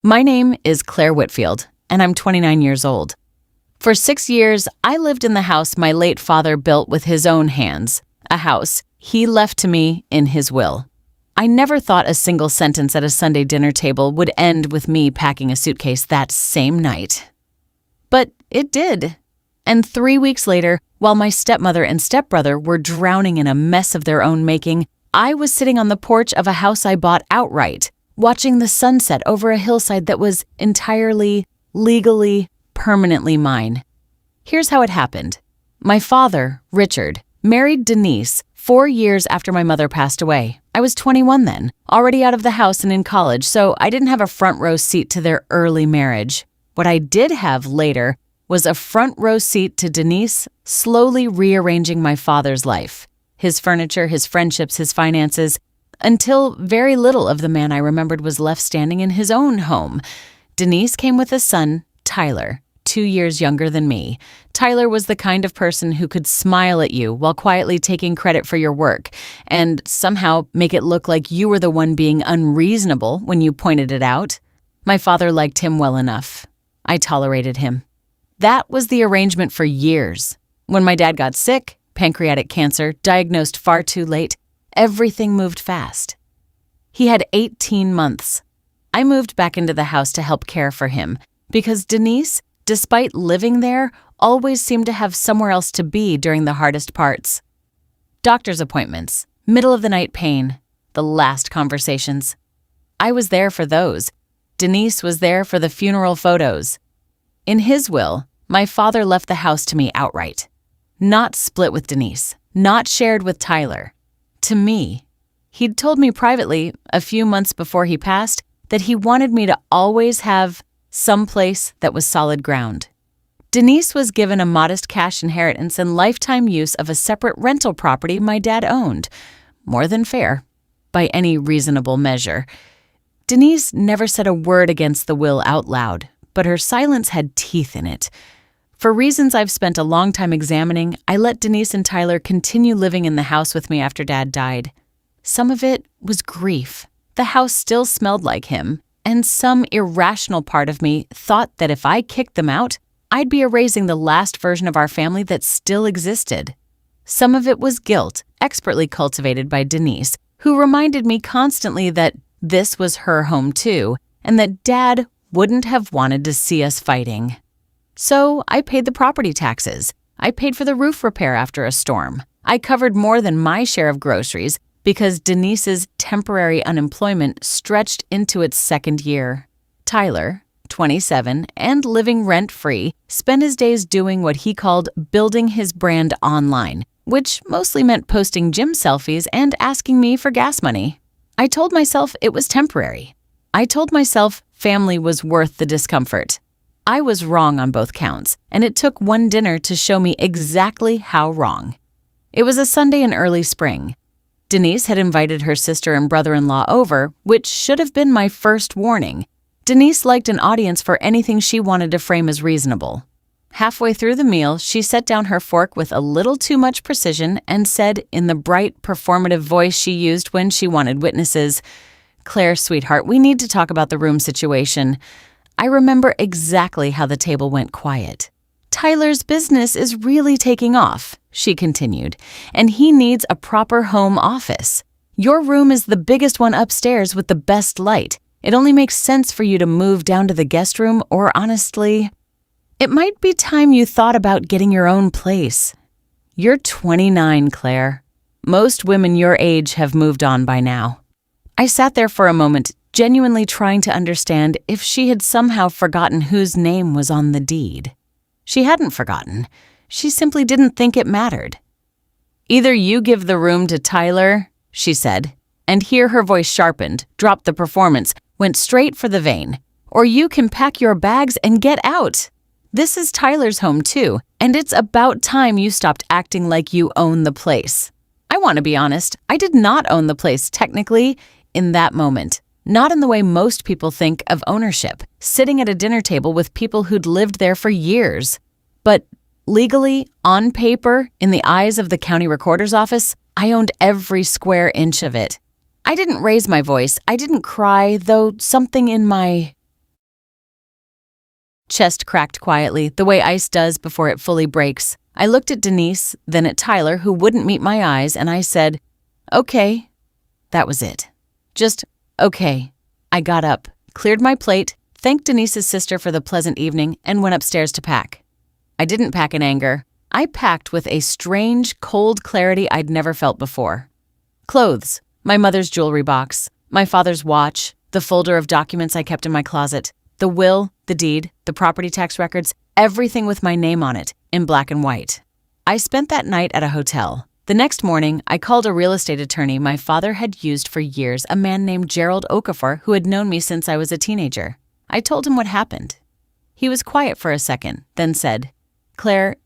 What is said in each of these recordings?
My name is Claire Whitfield, and I'm 29 years old. For 6 years, I lived in the house my late father built with his own hands, a house he left to me in his will. I never thought a single sentence at a Sunday dinner table would end with me packing a suitcase that same night. But it did. And 3 weeks later, while my stepmother and stepbrother were drowning in a mess of their own making, I was sitting on the porch of a house I bought outright, watching the sunset over a hillside that was entirely, legally, permanently mine. Here's how it happened. My father, Richard, married Denise 4 years after my mother passed away. I was 21 then, already out of the house and in college, so I didn't have a front row seat to their early marriage. What I did have later was a front row seat to Denise slowly rearranging my father's life, his furniture, his friendships, his finances, until very little of the man I remembered was left standing in his own home. Denise came with a son, Tyler, 2 years younger than me. Tyler was the kind of person who could smile at you while quietly taking credit for your work and somehow make it look like you were the one being unreasonable when you pointed it out. My father liked him well enough. I tolerated him. That was the arrangement for years. When my dad got sick, pancreatic cancer, diagnosed far too late, everything moved fast. He had 18 months. I moved back into the house to help care for him because Denise, despite living there, always seemed to have somewhere else to be during the hardest parts. Doctor's appointments, middle-of-the-night pain, the last conversations. I was there for those. Denise was there for the funeral photos. In his will, my father left the house to me outright. Not split with Denise, not shared with Tyler. To me. He'd told me privately, a few months before he passed, that he wanted me to always have some place that was solid ground. Denise was given a modest cash inheritance and lifetime use of a separate rental property my dad owned. More than fair, by any reasonable measure. Denise never said a word against the will out loud, but her silence had teeth in it. For reasons I've spent a long time examining, I let Denise and Tyler continue living in the house with me after Dad died. Some of it was grief. The house still smelled like him, and some irrational part of me thought that if I kicked them out, I'd be erasing the last version of our family that still existed. Some of it was guilt, expertly cultivated by Denise, who reminded me constantly that this was her home too, and that Dad wouldn't have wanted to see us fighting. So I paid the property taxes. I paid for the roof repair after a storm. I covered more than my share of groceries because Denise's temporary unemployment stretched into its second year. Tyler, 27, and living rent-free, spent his days doing what he called building his brand online, which mostly meant posting gym selfies and asking me for gas money. I told myself it was temporary. I told myself family was worth the discomfort. I was wrong on both counts, and it took one dinner to show me exactly how wrong. It was a Sunday in early spring. Denise had invited her sister and brother-in-law over, which should have been my first warning. Denise liked an audience for anything she wanted to frame as reasonable. Halfway through the meal, she set down her fork with a little too much precision and said in the bright, performative voice she used when she wanted witnesses, "Claire, sweetheart, we need to talk about the room situation." I remember exactly how the table went quiet. "Tyler's business is really taking off," she continued, "and he needs a proper home office. Your room is the biggest one upstairs with the best light. It only makes sense for you to move down to the guest room, or honestly, it might be time you thought about getting your own place. You're 29, Claire. Most women your age have moved on by now." I sat there for a moment, genuinely trying to understand if she had somehow forgotten whose name was on the deed. She hadn't forgotten. She simply didn't think it mattered. "Either you give the room to Tyler," she said, and here her voice sharpened, dropped the performance, went straight for the vein, "or you can pack your bags and get out. This is Tyler's home too, and it's about time you stopped acting like you own the place." I want to be honest, I did not own the place technically in that moment. Not in the way most people think of ownership, sitting at a dinner table with people who'd lived there for years. But legally, on paper, in the eyes of the county recorder's office, I owned every square inch of it. I didn't raise my voice, I didn't cry, though something in my Chest cracked quietly, the way ice does before it fully breaks. I looked at Denise, then at Tyler, who wouldn't meet my eyes, and I said, "Okay." That was it. Just, okay. I got up, cleared my plate, thanked Denise's sister for the pleasant evening, and went upstairs to pack. I didn't pack in anger. I packed with a strange, cold clarity I'd never felt before. Clothes, my mother's jewelry box, my father's watch, the folder of documents I kept in my closet, the will, the deed, the property tax records, everything with my name on it, in black and white. I spent that night at a hotel. The next morning, I called a real estate attorney my father had used for years, a man named Gerald Okafor, who had known me since I was a teenager. I told him what happened. He was quiet for a second, then said, "Claire,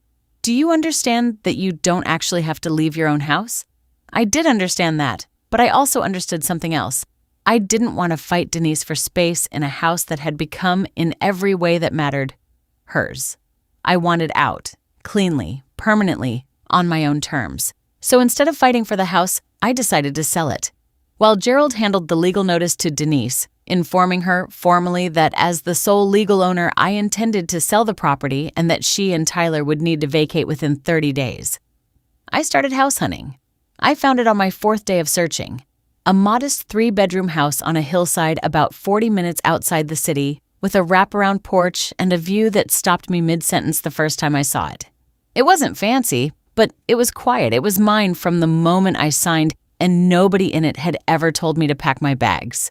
do you understand that you don't actually have to leave your own house?" I did understand that, but I also understood something else. I didn't want to fight Denise for space in a house that had become, in every way that mattered, hers. I wanted out, cleanly, permanently, on my own terms. So instead of fighting for the house, I decided to sell it. While Gerald handled the legal notice to Denise, informing her formally that as the sole legal owner, I intended to sell the property and that she and Tyler would need to vacate within 30 days. I started house hunting. I found it on my 4th day of searching. A modest 3-bedroom house on a hillside about 40 minutes outside the city, with a wraparound porch and a view that stopped me mid-sentence the first time I saw it. It wasn't fancy, but it was quiet. It was mine from the moment I signed, and nobody in it had ever told me to pack my bags.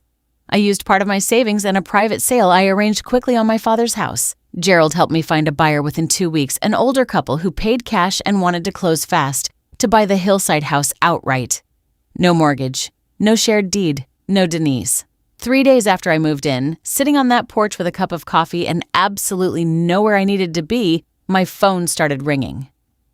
I used part of my savings and a private sale I arranged quickly on my father's house. Gerald helped me find a buyer within 2 weeks, an older couple who paid cash and wanted to close fast, to buy the hillside house outright. No mortgage. No shared deed, no Denise. 3 days after I moved in, sitting on that porch with a cup of coffee and absolutely nowhere I needed to be, my phone started ringing.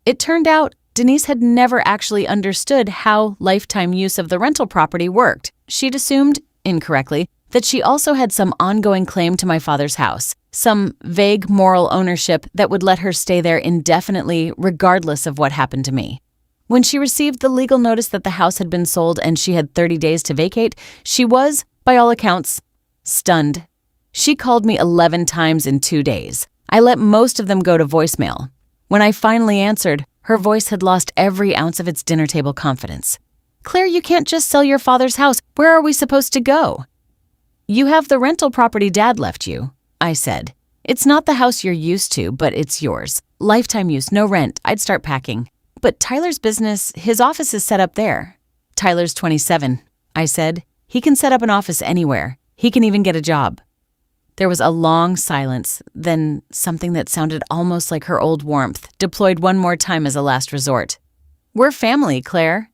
It turned out Denise had never actually understood how lifetime use of the rental property worked. She'd assumed, incorrectly, that she also had some ongoing claim to my father's house, some vague moral ownership that would let her stay there indefinitely regardless of what happened to me. When she received the legal notice that the house had been sold and she had 30 days to vacate, she was, by all accounts, stunned. She called me 11 times in 2 days. I let most of them go to voicemail. When I finally answered, her voice had lost every ounce of its dinner table confidence. "Claire, you can't just sell your father's house. Where are we supposed to go?" "You have the rental property Dad left you," I said. "It's not the house you're used to, but it's yours. Lifetime use, no rent. I'd start packing." "But Tyler's business, his office is set up there." "Tyler's 27, I said. "He can set up an office anywhere. He can even get a job." There was a long silence, then something that sounded almost like her old warmth, deployed one more time as a last resort. "We're family, Claire."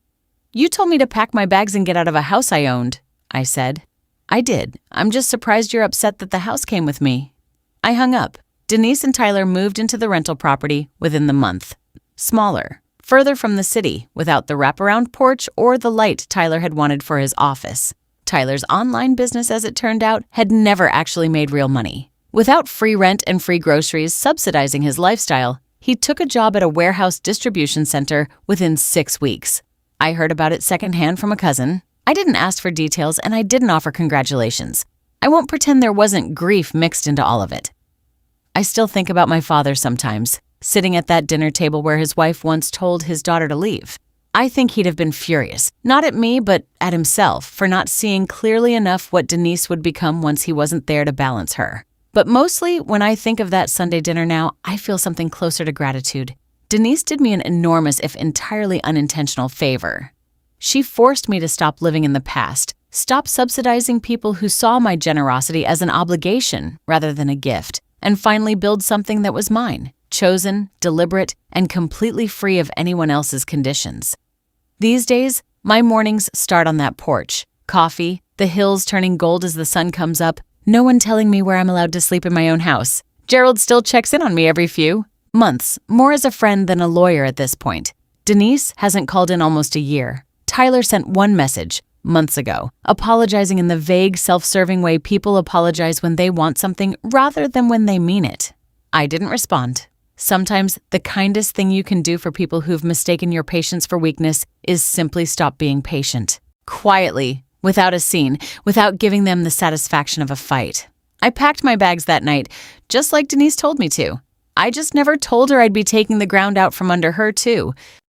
"You told me to pack my bags and get out of a house I owned," I said. "I did. I'm just surprised you're upset that the house came with me." I hung up. Denise and Tyler moved into the rental property within the month. Smaller. Further from the city, without the wraparound porch or the light Tyler had wanted for his office. Tyler's online business, as it turned out, had never actually made real money. Without free rent and free groceries subsidizing his lifestyle, he took a job at a warehouse distribution center within 6 weeks. I heard about it secondhand from a cousin. I didn't ask for details and I didn't offer congratulations. I won't pretend there wasn't grief mixed into all of it. I still think about my father sometimes, sitting at that dinner table where his wife once told his daughter to leave. I think he'd have been furious, not at me, but at himself for not seeing clearly enough what Denise would become once he wasn't there to balance her. But mostly, when I think of that Sunday dinner now, I feel something closer to gratitude. Denise did me an enormous, if entirely unintentional, favor. She forced me to stop living in the past, stop subsidizing people who saw my generosity as an obligation rather than a gift, and finally build something that was mine. Chosen, deliberate, and completely free of anyone else's conditions. These days, my mornings start on that porch. Coffee, the hills turning gold as the sun comes up, no one telling me where I'm allowed to sleep in my own house. Gerald still checks in on me every few months, more as a friend than a lawyer at this point. Denise hasn't called in almost a year. Tyler sent one message, months ago, apologizing in the vague, self-serving way people apologize when they want something rather than when they mean it. I didn't respond. Sometimes the kindest thing you can do for people who've mistaken your patience for weakness is simply stop being patient. Quietly, without a scene, without giving them the satisfaction of a fight. I packed my bags that night, just like Denise told me to. I just never told her I'd be taking the ground out from under her, too.